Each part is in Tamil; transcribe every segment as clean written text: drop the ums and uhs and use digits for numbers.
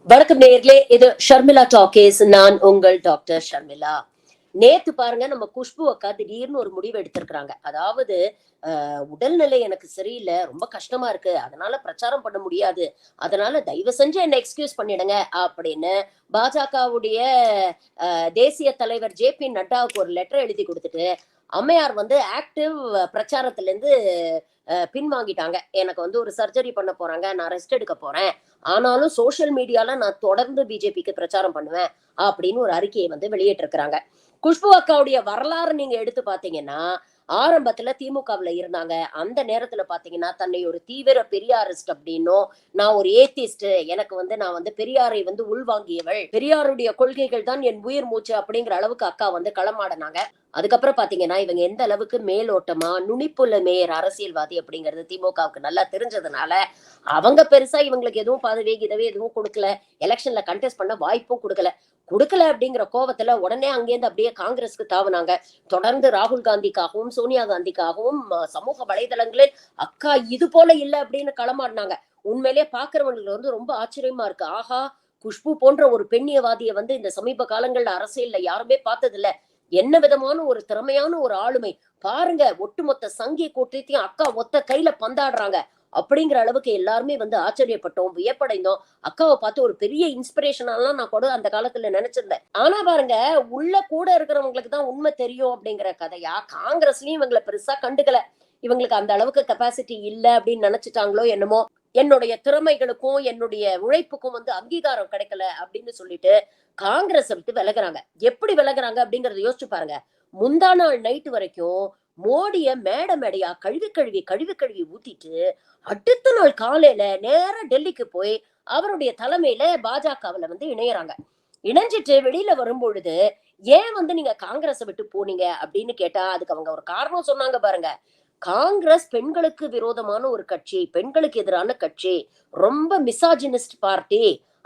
வணக்கம் நேயர்களே, இது ஷர்மிளா டாக்கீஸ். நான் உங்கள் டாக்டர் ஷர்மிளா. நேத்து பாருங்க, நம்ம குஷ்பு அக்கா திடீர்னு ஒரு முடிவு எடுத்திருக்கிறாங்க. அதாவது உடல்நிலை எனக்கு சரியில்ல, ரொம்ப கஷ்டமா இருக்கு, அதனால பிரச்சாரம் பண்ண முடியாது, அதனால தயவு செஞ்சு என்ன எக்ஸ்கியூஸ் பண்ணிடுங்க அப்படின்னு பாஜகவுடைய தேசிய தலைவர் ஜே.பி. நட்டாவுக்கு ஒரு லெட்டர் எழுதி கொடுத்துட்டு, அம்மையார் வந்து ஆக்டிவ் பிரச்சாரத்துல இருந்து பின்வாங்கிட்டாங்க. எனக்கு வந்து ஒரு சர்ஜரி பண்ண போறாங்க, நான் ரெஸ்ட் எடுக்க போறேன், ஆனாலும் சோசியல் மீடியால நான் தொடர்ந்து பிஜேபிக்கு பிரச்சாரம் பண்ணுவேன் அப்படின்னு ஒரு அறிக்கையை வந்து வெளியிட்டிருக்கிறாங்க. குஷ்பு அக்காவுடைய வரலாறு நீங்க எடுத்து பாத்தீங்கன்னா, ஆரம்பத்துல திமுகவுல இருந்தாங்க. அந்த நேரத்துல பாத்தீங்கன்னா, தன்னை ஒரு தீவிர பெரியாரிஸ்ட் அப்படின்னும், நான் ஒரு ஏத்திஸ்ட், எனக்கு வந்து நான் வந்து பெரியாரை வந்து உள்வாங்கியவள், பெரியாருடைய கொள்கைகள் தான் என் உயிர் மூச்சு அப்படிங்கிற அளவுக்கு அக்கா வந்து களமாடினாங்க. அதுக்கப்புறம் பாத்தீங்கன்னா, இவங்க எந்த அளவுக்கு மேலோட்டமா நுனிப்புல மேயர் அரசியல்வாதி அப்படிங்கிறது திமுகவுக்கு நல்லா தெரிஞ்சதுனால, அவங்க பெருசா இவங்களுக்கு எதுவும் பதவி கிதவி எதுவும் கொடுக்கல. எலெக்ஷன்ல கண்டெஸ்ட் பண்ண வாய்ப்பும் குடுக்கல அப்படிங்கிற கோவத்துல உடனே அங்கேருந்து அப்படியே காங்கிரஸ்க்கு தாவுனாங்க. தொடர்ந்து ராகுல் காந்திக்காகவும் சோனியா காந்திக்காகவும் சமூக வலைதளங்களில் அக்கா இது போல இல்ல அப்படின்னு களமாடினாங்க. உண்மையிலேயே பாக்குறவங்களுக்கு வந்து ரொம்ப ஆச்சரியமா இருக்கு. ஆஹா, குஷ்பு போன்ற ஒரு பெண்ணியவாதியை வந்து இந்த சமீப காலங்கள்ல அரசியல்ல யாருமே பார்த்தது இல்ல. என்ன விதமான ஒரு திறமையான ஒரு ஆளுமை பாருங்க, ஒட்டுமொத்த சங்கி கூட்டத்தையும் அக்கா ஒத்த கையில பந்தாடுறாங்க அப்படிங்கிற அளவுக்கு எல்லாருமே வந்து ஆச்சரியப்பட்டோம், வியப்படைந்தோம். அக்காவை பார்த்து ஒரு பெரிய இன்ஸ்பிரேஷனாலாம் நான் கூட அந்த காலத்துல நினைச்சிருந்தேன். ஆனா பாருங்க, உள்ள கூட இருக்கிறவங்களுக்கு தான் உண்மை தெரியும் அப்படிங்கிற கதையா காங்கிரஸ்லயும் இவங்களை பெருசா கண்டுக்கல. இவங்களுக்கு அந்த அளவுக்கு கெப்பாசிட்டி இல்ல அப்படின்னு நினைச்சிட்டாங்களோ என்னமோ. என்னுடைய திறமைகளுக்கும் என்னுடைய உழைப்புக்கும் வந்து அங்கீகாரம் கிடைக்கல அப்படின்னு சொல்லிட்டு காங்கிரஸ் விட்டு விலகுறாங்க. எப்படி விலகுறாங்க அப்படிங்கறத யோசிச்சு பாருங்க. முந்தா நாள் நைட் வரைக்கும் மோடிய மேடை மேடையா கழுவி கழுவி கழுவி கழுவி ஊத்திட்டு, அடுத்த நாள் காலையில நேரா டெல்லிக்கு போய் அவருடைய தலைமையில பாஜகவுல வந்து இணையறாங்க. இணைஞ்சிட்டு வெளியில வரும்பொழுது, ஏன் வந்து நீங்க காங்கிரஸ விட்டு போனீங்க அப்படின்னு கேட்டா, அதுக்கு அவங்க ஒரு காரணம் சொன்னாங்க பாருங்க. காங்கிரஸ் பெண்களுக்கு விரோதமான ஒரு கட்சி, பெண்களுக்கு எதிரான கட்சி, ரொம்ப மிசாஜினிஸ்ட் பார்ட்டி,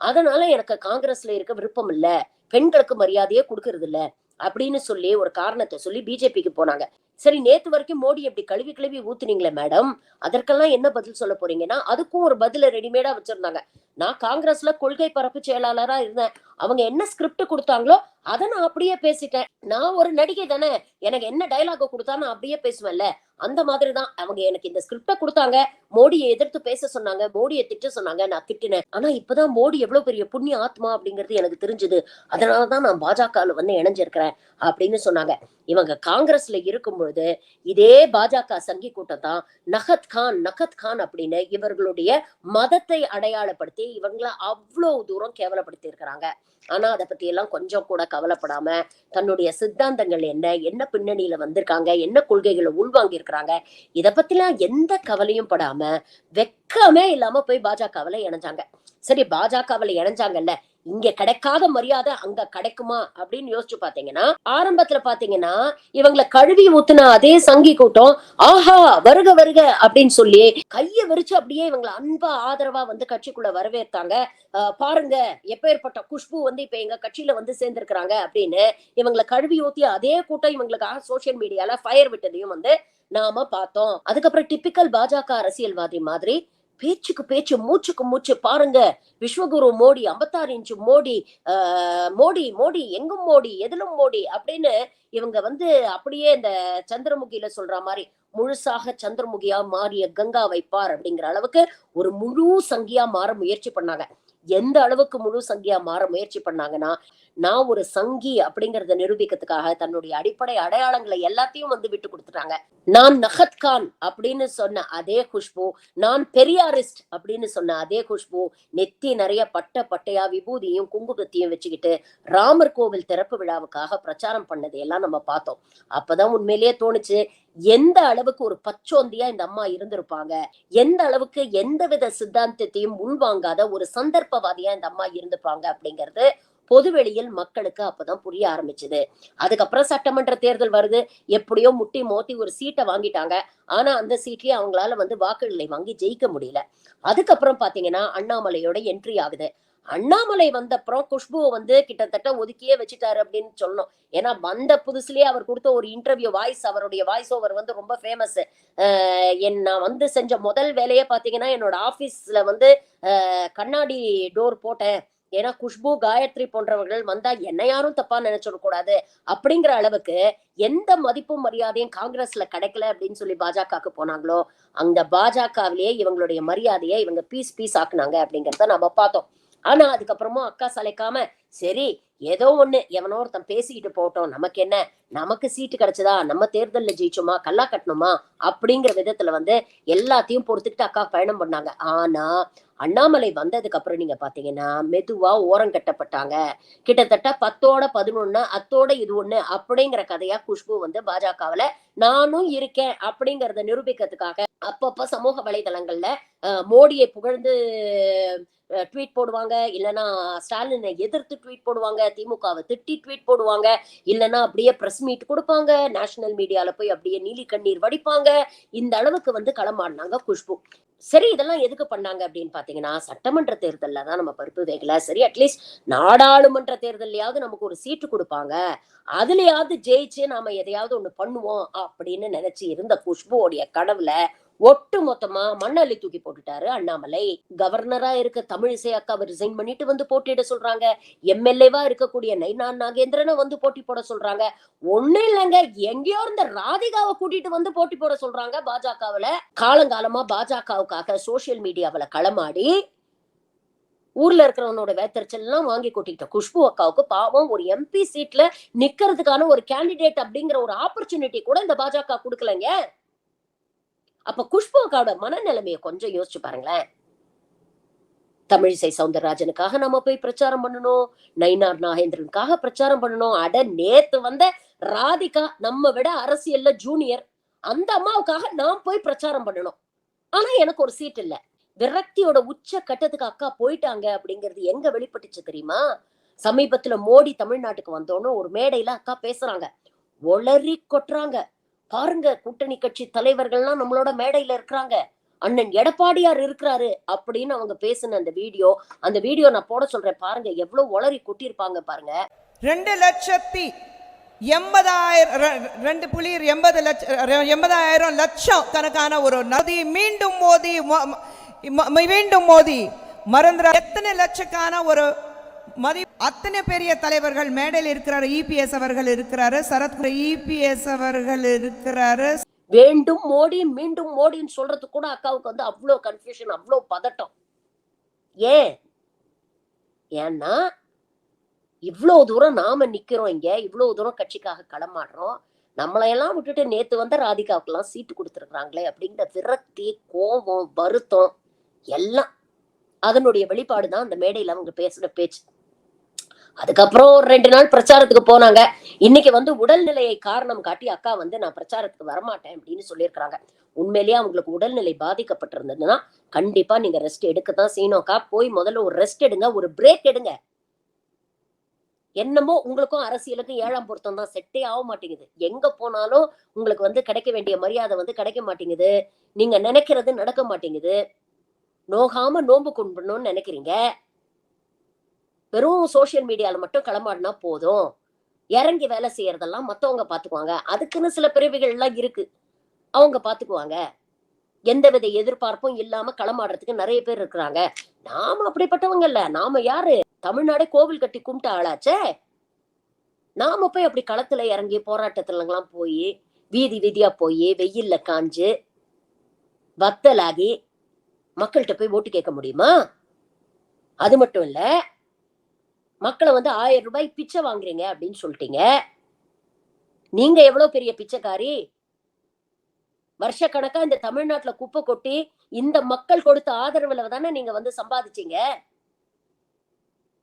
அதனால எனக்கு காங்கிரஸ்ல இருக்க விருப்பம் இல்ல, பெண்களுக்கு மரியாதையே குடுக்கறது இல்ல அப்படின்னு சொல்லி ஒரு காரணத்தை சொல்லி பிஜேபிக்கு போனாங்க. சரி, நேத்து வரைக்கும் மோடி எப்படி கழுவி கழுவி ஊத்துனீங்களே மேடம், அதற்கெல்லாம் என்ன பதில் சொல்ல போறீங்கன்னா, அதுக்கும் ஒரு பதில ரெடிமேடா வச்சிருந்தாங்க. நான் காங்கிரஸ்ல கொள்கை பரப்பு செயலாளரா இருந்தேன், அவங்க என்ன ஸ்கிரிப்ட் கொடுத்தாங்களோ அதை நான் அப்படியே பேசிட்டேன். நான் ஒரு நடிகை தானே, எனக்கு என்ன டயலாக் கொடுத்தா நான் அப்படியே பேசுவேன்ல, அந்த மாதிரிதான் அவங்க எனக்கு இந்த ஸ்கிரிப்ட கொடுத்தாங்க. மோடியை எதிர்த்து பேச சொன்னாங்க, மோடியை திட்ட சொன்னாங்க, நான் திட்டினேன். ஆனா இப்பதான் மோடி எவ்வளவு பெரிய புண்ணிய ஆத்மா அப்படிங்கிறது எனக்கு தெரிஞ்சது, அதனாலதான் நான் பாஜகல வந்து இணைஞ்சிருக்கிறேன் அப்படின்னு சொன்னாங்க. இவங்க காங்கிரஸ்ல இருக்கும் பொழுது இதே பாஜக சங்கி கூட்டம் தான் நகத் கான் அப்படின்னு இவர்களுடைய மதத்தை அடையாளப்படுத்தி இவங்கள அவ்வளவு தூரம் கேவலப்படுத்தி இருக்கிறாங்க. ஆனா அதை பத்தி எல்லாம் கொஞ்சம் கூட கவலைப்படாம, தன்னுடைய சித்தாந்தங்கள் என்ன, என்ன பின்னணியில வந்திருக்காங்க, என்ன கொள்கைகளை உள்வாங்கி இருக்கிறாங்க, இத பத்திலாம் எந்த கவலையும் படாம வெக்கமே இல்லாம போய் பாஜகவுல இணைஞ்சாங்க. சரி, பாஜகவுல இணைஞ்சாங்கல்ல, இங்க கிடைக்காத மரியாதை அங்க கிடைக்குமா அப்படின்னு யோசிச்சு பாத்தீங்கன்னா, ஆரம்பத்துல பாத்தீங்கன்னா இவங்களை கழுவி ஊத்துன அதே சங்கி கூட்டம் ஆஹா வருக வருக அப்படின்னு சொல்லி கைய விரிச்சு அப்படியே இவங்களை அன்பா ஆதரவா வந்து கட்சிக்குள்ள வரவேற்றாங்க. பாருங்க, எப்பேற்பட்ட குஷ்பு வந்து இப்ப எங்க கட்சியில வந்து சேர்ந்திருக்கிறாங்க அப்படின்னு இவங்களை கழுவி ஊத்தி அதே கூட்டம் இவங்களுக்காக சோசியல் மீடியால ஃபயர் விட்டதையும் வந்து நாம பார்த்தோம். அதுக்கப்புறம் டிப்பிக்கல் பாஜக அரசியல்வாதி மாதிரி பேச்சுக்கு பேச்சு மூச்சுக்கு மூச்சு பாருங்க, விஸ்வகுரு மோடி, 56 இன்ச்சு மோடி, மோடி மோடி எங்கும் மோடி எதிலும் மோடி அப்படின்னு இவங்க வந்து அப்படியே இந்த சந்திரமுகியில சொல்ற மாதிரி முழுசாக சந்திரமுகியா மாறிய கங்காவை பார் அப்படிங்கிற அளவுக்கு ஒரு முழு சங்கியா மாற முயற்சி பண்ணாங்க. எந்த அளவுக்கு முழு சங்கியா மாற முயற்சி பண்ணாங்கன்னா, நான் ஒரு சங்கி அப்படிங்கறத நிரூபிக்கிறதுக்காக தன்னுடைய அடிப்படை அடையாளங்களை எல்லாத்தையும் வந்து விட்டு கொடுத்துட்டாங்க. நான் நகத் கான் அப்படின்னு சொன்ன அதே குஷ்பு, நான் பெரியாரிஸ்ட் அப்படின்னு சொன்ன அதே குஷ்பு, நெத்தி நிறைய பட்ட பட்டையா விபூதியும் குங்குமத்தையும் வச்சுக்கிட்டு ராமர் கோவில் திறப்பு விழாவுக்காக பிரச்சாரம் பண்ணதை எல்லாம் நம்ம பார்த்தோம். அப்பதான் உண்மையிலேயே தோணுச்சு, எந்த அளவுக்கு ஒரு பச்சோந்தியா இந்த அம்மா இருந்திருப்பாங்க, எந்த அளவுக்கு எந்தவித சித்தாந்தத்தையும் உள்வாங்காத ஒரு சந்தர்ப்பவாதியா இந்த அம்மா இருந்திருப்பாங்க அப்படிங்கிறது பொதுவெளியில் மக்களுக்கு அப்பதான் புரிய ஆரம்பிச்சது. அதுக்கப்புறம் சட்டமன்ற தேர்தல் வருது, எப்படியோ முட்டி மோத்தி ஒரு சீட்டை வாங்கிட்டாங்க. ஆனா அந்த சீட்லயே அவங்களால வந்து வாக்குகளை வாங்கி ஜெயிக்க முடியல. அதுக்கப்புறம் பாத்தீங்கன்னா அண்ணாமலையோட என்ட்ரி ஆகுது. அண்ணாமலை வந்தப்புறம் குஷ்புவை வந்து கிட்டத்தட்ட ஒதுக்கியே வச்சுட்டாரு அப்படின்னு சொல்லணும். ஏன்னா வந்த புதுசுலயே அவர் கொடுத்த ஒரு இன்டர்வியூ வாய்ஸ், அவருடைய வாய்ஸ் ஓவர் வந்து ரொம்ப ஃபேமஸ். நான் வந்து செஞ்ச முதல் வேலையே பாத்தீங்கன்னா, என்னோட ஆபீஸ்ல வந்து கண்ணாடி டோர் போட்டேன், ஏன்னா குஷ்பு, காயத்ரி போன்றவர்கள் வந்தா என்ன யாரும் தப்பா நினைச்சிடக் கூடாது அப்படிங்கிற அளவுக்கு எந்த மதிப்பும் மரியாதையும் காங்கிரஸ்ல கிடைக்கல அப்படின்னு சொல்லி பாஜகவுக்கு போனாங்களோ, அந்த பாஜகவிலேயே இவங்களுடைய மரியாதையை இவங்க பீஸ் ஆக்குனாங்க அப்படிங்கறத நம்ம பார்த்தோம். ஆனா அதுக்கப்புறமும் அக்கா சளைக்காம, சரி ஏதோ ஒண்ணு எவனோ ஒருத்தன் பேசிக்கிட்டு போட்டோம், நமக்கு என்ன, நமக்கு சீட்டு கிடைச்சதா, நம்ம தேர்தல்ல ஜெயிச்சோமா, கல்லா கட்டணுமா அப்படிங்கிற விதத்துல வந்து எல்லாத்தையும் பொறுத்துக்கிட்டு அக்கா பயணம் பண்ணாங்க. ஆனா அண்ணாமலை வந்ததுக்கு அப்புறம் நீங்க பாத்தீங்கன்னா மெதுவா ஓரம் கட்டப்பட்டாங்க. கிட்டத்தட்ட 10ஓட 11 அத்தோட இது ஒண்ணு அப்படிங்கிற கதையா குஷ்பு வந்து பாஜகவுல நானும் இருக்கேன் அப்படிங்கறத நிரூபிக்கிறதுக்காக அப்பப்ப சமூக வலைதளங்கள்ல மோடியை புகழ்ந்து ட்வீட் போடுவாங்க, இல்லைன்னா ஸ்டாலினை எதிர்த்து ட்வீட் போடுவாங்க, திமுகவை திட்டி ட்வீட் போடுவாங்க, இல்லைன்னா அப்படியே பிரஸ் மீட் கொடுப்பாங்க, நேஷனல் மீடியால போய் அப்படியே நீலி கண்ணீர் வடிப்பாங்க. இந்த அளவுக்கு வந்து களமாடினாங்க குஷ்பு. சரி இதெல்லாம் எதுக்கு பண்ணாங்க அப்படின்னு பாத்தீங்கன்னா, சட்டமன்ற தேர்தல்ல தான் நம்ம பருப்பு வேகல, சரி அட்லீஸ்ட் நாடாளுமன்ற தேர்தலையாவது நமக்கு ஒரு சீட்டு கொடுப்பாங்க, அதுலயாவது ஜெயிச்சு நாம எதையாவது ஒண்ணு பண்ணுவோம் அப்படின்னு நினைச்சு இருந்த குஷ்புவோடைய கனவுல ஒட்டு மொத்தமா மண்ணள்ளி தூக்கி போட்டுட்டாரு அண்ணாமலை. கவர்னரா இருக்க தமிழிசை அக்காவை ரிசைன் பண்ணிட்டு வந்து போட்டியிட சொல்றாங்க. எம்எல்ஏவா இருக்கக்கூடிய நைனா நாகேந்திரனை வந்து போட்டி போட சொல்றாங்க. ஒண்ணு இல்லைங்க, எங்கேயோ இருந்த ராதிகாவை கூட்டிட்டு வந்து போட்டி போட சொல்றாங்க பாஜகவுல. காலங்காலமா பாஜகவுக்காக சோசியல் மீடியாவில களமாடி ஊர்ல இருக்கிறவனோட வேத்தரிச்சல் எல்லாம் வாங்கி கொட்டிக்கிட்ட குஷ்பு அக்காவுக்கு பாவம் ஒரு எம்பி சீட்ல நிக்கிறதுக்கான ஒரு கேண்டிடேட் அப்படிங்கிற ஒரு ஆப்பர்ச்சுனிட்டி கூட இந்த பாஜக கொடுக்கலங்க. அப்ப குஷ்பு அக்காவோட மனநிலைமையை கொஞ்சம் யோசிச்சு பாருங்களேன். தமிழிசை சவுந்தரராஜனுக்காக நம்ம போய் பிரச்சாரம் பண்ணணும், நயினார் நாகேந்திரனுக்காக பிரச்சாரம் பண்ணணும். அட நேத்து வந்த ராதிகா நம்ம விட அரசியல்ல ஜூனியர், அந்த அம்மாவுக்காக நான் போய் பிரச்சாரம் பண்ணணும். ஆனா எனக்கு ஒரு சீட் இல்ல. விரக்தியோட உச்ச கட்டத்துக்கு அக்கா போயிட்டாங்க அப்படிங்கிறது எங்க வெளிப்பட்டுச்சு தெரியுமா? சமீபத்துல மோடி தமிழ்நாட்டுக்கு வந்தோன்னு ஒரு மேடையில அக்கா பேசுறாங்க, ஒளறி கொட்டுறாங்க. பாருங்க கூட்டணி கட்சி தலைவர்கள்லாம் நம்மளோட மேடையில இருக்கிறாங்க, அண்ணன் எடப்பாடியார் இருக்கிறாரு அப்படின்னு அவங்க பேசின அந்த வீடியோ நான் போட சொல்றேன் பாருங்க, எவ்வளவு ஒளறி கொட்டியிருப்பாங்க பாருங்க. 2,80,000 லட்சம் கணக்கான ஒரு நதி மீண்டும் மோதி மறந்துற எத்தனை லட்சக்கான ஒரு மதி, அத்தனை பெரிய தலைவர்கள் மேடையில் இருக்கிறாரு. இபிஎஸ் அவர்கள் இருக்கிறாரு, சரத் இபிஎஸ் அவர்கள் இருக்கிறாரு. வேண்டும் மோடி மீண்டும் மோடின்னு சொல்றது கூட அக்காவுக்கு வந்து அவ்வளவு கன்ஃபியூஷன், அவ்வளவு பதட்டம். ஏன்னா இவ்வளவு தூரம் நாம நிக்கிறோம், இங்க இவ்வளவு தூரம் கட்சிக்காக களமாடுறோம், நம்மளையெல்லாம் விட்டுட்டு நேத்து வந்த ராதிகாவுக்கு எல்லாம் சீட்டு கொடுத்துருக்காங்களே அப்படிங்கிற விரக்தி, கோபம், வருத்தம் எல்லாம் அதனுடைய வெளிப்பாடுதான் அந்த மேடையில அவங்க பேசுற பேச்சு. அதுக்கப்புறம் ஒரு 2 நாள் பிரச்சாரத்துக்கு போனாங்க. இன்னைக்கு வந்து உடல்நிலையை காரணம் காட்டி அக்கா வந்து நான் பிரச்சாரத்துக்கு வரமாட்டேன் அப்படின்னு சொல்லியிருக்கிறாங்க. உண்மையிலேயே அவங்களுக்கு உடல்நிலை பாதிக்கப்பட்டிருந்ததுன்னா கண்டிப்பா நீங்க ரெஸ்ட் எடுக்கத்தான் செய்யணும் அக்கா. போய் முதல்ல ஒரு ரெஸ்ட் எடுங்க, ஒரு பிரேக் எடுங்க. என்னமோ உங்களுக்கும் அரசியலுக்கும் 7ஆம் பொருத்தம் தான், செட்டே ஆக மாட்டேங்குது. எங்க போனாலும் உங்களுக்கு வந்து கிடைக்க வேண்டிய மரியாதை வந்து கிடைக்க மாட்டேங்குது, நீங்க நினைக்கிறது நடக்க மாட்டேங்குது, நோகாம நோம்பு கும்பிடணும்னு நினைக்கிறீங்க. வெறும் சோசியல் மீடியால மட்டும் களமாடினா போதும், இறங்கி வேலை செய்யறதெல்லாம் மத்தவங்க பாத்துக்குவாங்க, அதுக்குன்னு சில பிரிவுகள் எல்லாம் இருக்கு, அவங்க பாத்துக்குவாங்க. எந்தவித எதிர்பார்ப்பும் இல்லாம களமாடுறதுக்கு நிறைய பேர் இருக்கிறாங்க. நாம அப்படிப்பட்டவங்க இல்ல. நாம யாரு? தமிழ்நாடே கோவில் கட்டி கும்பிட்ட ஆளாச்சே. நாம போய் அப்படி களத்துல இறங்கி போராட்டத்துல எல்லாம் போய் வீதி வீதியா போய் வெயில்ல காஞ்சு வத்தலாகி மக்கள்கிட்ட போய் ஓட்டு கேட்க முடியுமா? அது மட்டும் இல்ல, மக்களை வந்து 1000 ரூபாய் பிச்சை வாங்குறீங்க அப்படின்னு சொல்லிட்டீங்க. நீங்க எவ்வளவு பெரிய பிச்சைக்காரி? வருஷக்கணக்கா இந்த தமிழ்நாட்டுல குப்பை கொட்டி இந்த மக்கள் கொடுத்த ஆதரவுல தானே நீங்க வந்து சம்பாதிச்சீங்க.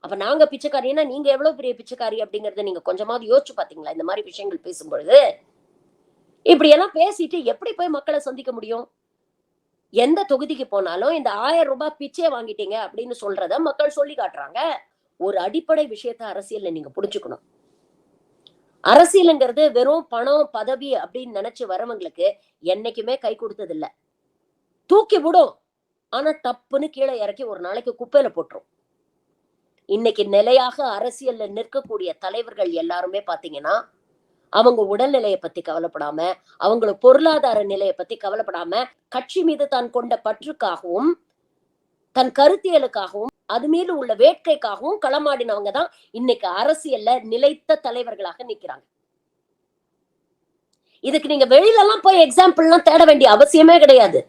அப்ப நாங்க பிச்சைக்காரின்னா நீங்க எவ்வளவு பெரிய பிச்சைக்காரி அப்படிங்கறத நீங்க கொஞ்சமாவது யோசிச்சு பாத்தீங்களா? இந்த மாதிரி விஷயங்கள் பேசும்பொழுது இப்படி எல்லாம் பேசிட்டு எப்படி போய் மக்களை சந்திக்க முடியும்? எந்த தொகுதிக்கு போனாலும் இந்த 1000 ரூபாய் பிச்சை வாங்கிட்டீங்க அப்படின்னு சொல்றத மக்கள் சொல்லி காட்டுறாங்க. ஒரு அடிப்படை விஷயத்த அரசியல்ல நீங்க புரிஞ்சுக்கணும். அரசியலுங்கிறது வெறும் பணம் பதவி அப்படின்னு நினைச்சு வரவங்களுக்கு என்னைக்குமே கை கொடுத்தது இல்ல. தூக்கி விடும், ஆனா டப்புன்னு கீழே இறக்கி ஒரு நாளைக்கு குப்பையில போட்டுரும். இன்னைக்கு நிலையாக அரசியல்ல நிற்கக்கூடிய தலைவர்கள் எல்லாருமே பாத்தீங்கன்னா அவங்க உடல்நிலையை பத்தி கவலைப்படாம, அவங்களோட பொருளாதார நிலையை பத்தி கவலைப்படாம, கட்சி மீது தான் கொண்ட பற்றுக்காகவும் தன் கருத்தியலுக்காகவும் அது மீது உள்ள வேட்கைக்காகவும் களமாடினவங்க தான் இன்னைக்கு அரசியல்ல நிலைத்த தலைவர்களாக நிக்கிறாங்க. இதுக்கு நீங்க வெளியில எல்லாம் போய் எக்ஸாம்பிள்லாம் தேட வேண்டிய அவசியமே கிடையாது.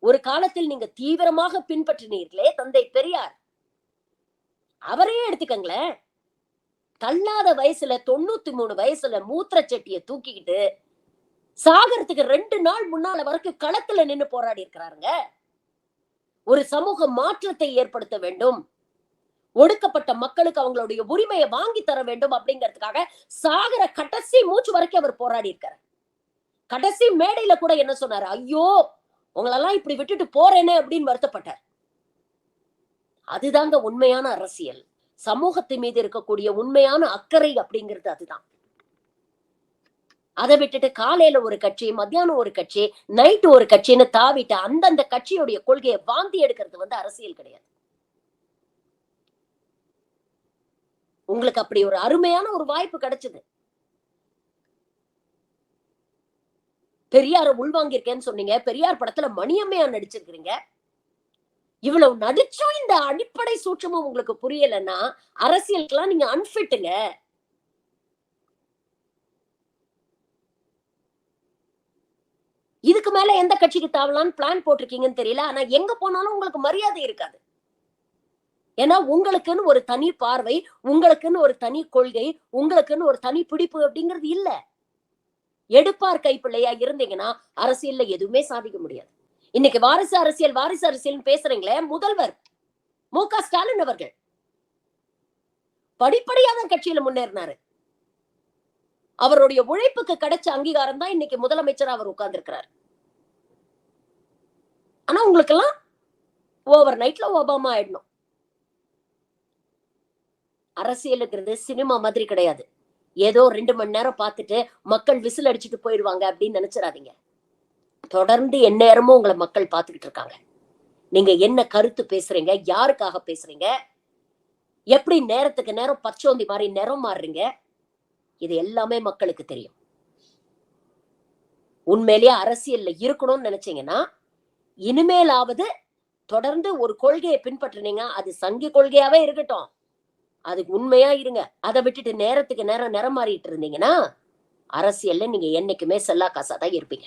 ஒரு காலத்தில் நீங்க தீவிரமாக பின்பற்றினீர்களே தந்தை பெரியார், அவரையே எடுத்துக்கங்களேன். தள்ளாத வயசுல 93 வயசுல மூத்திர செட்டிய தூக்கிக்கிட்டு சாகரத்துக்கு 2 நாள் முன்னால வரைக்கும் களத்துல நின்னு போராடி இருக்கிறாருங்க. ஒரு சமூக மாற்றத்தை ஏற்படுத்த வேண்டும், ஒடுக்கப்பட்ட மக்களுக்கு அவங்களுடைய உரிமையை வாங்கி தர வேண்டும் அப்படிங்கிறதுக்காக சாகர கடைசி மூச்சு வரைக்கும் அவர் போராடி இருக்காரு. கடைசி மேடையில கூட என்ன சொன்னாரு? ஐயோ உங்களெல்லாம் இப்படி விட்டுட்டு போறேனே அப்படின்னு வருத்தப்பட்டார். அதுதாங்க உண்மையான அரசியல். சமூகத்தின் மீது இருக்கக்கூடிய உண்மையான அக்கறை அப்படிங்கிறது அதுதான். அதை விட்டுட்டு காலையில ஒரு கட்சி, மத்தியானம் ஒரு கட்சி, நைட்டு ஒரு கட்சின்னு தாவிட்டு அந்தந்த கட்சியுடைய கொள்கையை வாந்தி எடுக்கிறது அரசியல் கிடையாது. உங்களுக்கு அப்படி ஒரு அருமையான ஒரு வாய்ப்பு கிடைச்சது. பெரியார உள்வாங்கியிருக்கேன்னு சொன்னீங்க. பெரியார் படத்துல மணியம்மையா நடிச்சிருக்கிறீங்க. இவ்வளவு நடிச்சும் இந்த அடிப்படை சூட்சமும் உங்களுக்கு புரியலன்னா அரசியலுக்கெல்லாம் நீங்க அன்பிட்டுங்க. இதுக்கு மேல எந்த கட்சிக்கு தாவலான்னு பிளான் போட்டிருக்கீங்கன்னு தெரியல. ஆனா எங்க போனாலும் உங்களுக்கு மரியாதை இருக்காது. ஏன்னா உங்களுக்குன்னு ஒரு தனி பார்வை, உங்களுக்குன்னு ஒரு தனி கொள்கை, உங்களுக்குன்னு ஒரு தனி பிடிப்பு அப்படிங்கிறது இல்ல. எடுப்பார் கைப்பிள்ளையா இருந்தீங்கன்னா அரசியல்ல எதுவுமே சாதிக்க முடியாது. இன்னைக்கு வாரிசு அரசியல் பேசுறீங்களே, முதல்வர் மு.க. ஸ்டாலின் அவர்கள் படிப்படியா தான் கட்சியில முன்னேறினாரு. அவருடைய உழைப்புக்கு கிடைச்ச அங்கீகாரம் தான் இன்னைக்கு முதலமைச்சரா அவர் உட்கார்ந்து இருக்கிறார். ஆனா உங்களுக்கு எல்லாம் ஓவர் நைட்ல ஒபாமா ஆயிடணும். அரசியலுங்கிறது சினிமா மாதிரி கிடையாது. ஏதோ 2 மணி நேரம் பார்த்துட்டு மக்கள் விசில் அடிச்சுட்டு போயிடுவாங்க அப்படின்னு நினைச்சிடாதீங்க. தொடர்ந்து எந்நேரமும் உங்களை மக்கள் பார்த்துக்கிட்டு இருக்காங்க. நீங்க என்ன கருத்து பேசுறீங்க, யாருக்காக பேசுறீங்க, எப்படி நேரத்துக்கு நேரம் பச்சோந்தி மாதிரி நிறம் மாறுறீங்க, இது எல்லாமே மக்களுக்கு தெரியும். உண்மையிலேயே அரசியல்ல இருக்கணும்னு நினைச்சீங்கன்னா இனிமேலாவது தொடர்ந்து ஒரு கொள்கையை பின்பற்றினீங்க. அது சங்கி கொள்கையாவே இருக்கட்டும், அதுக்கு உண்மையா இருங்க. அதை விட்டுட்டு நேரத்துக்கு நேரம் நிறம் மாறிட்டு இருந்தீங்கன்னா அரசியல்ல நீங்க என்னைக்குமே செல்லா காசாதான் இருப்பீங்க.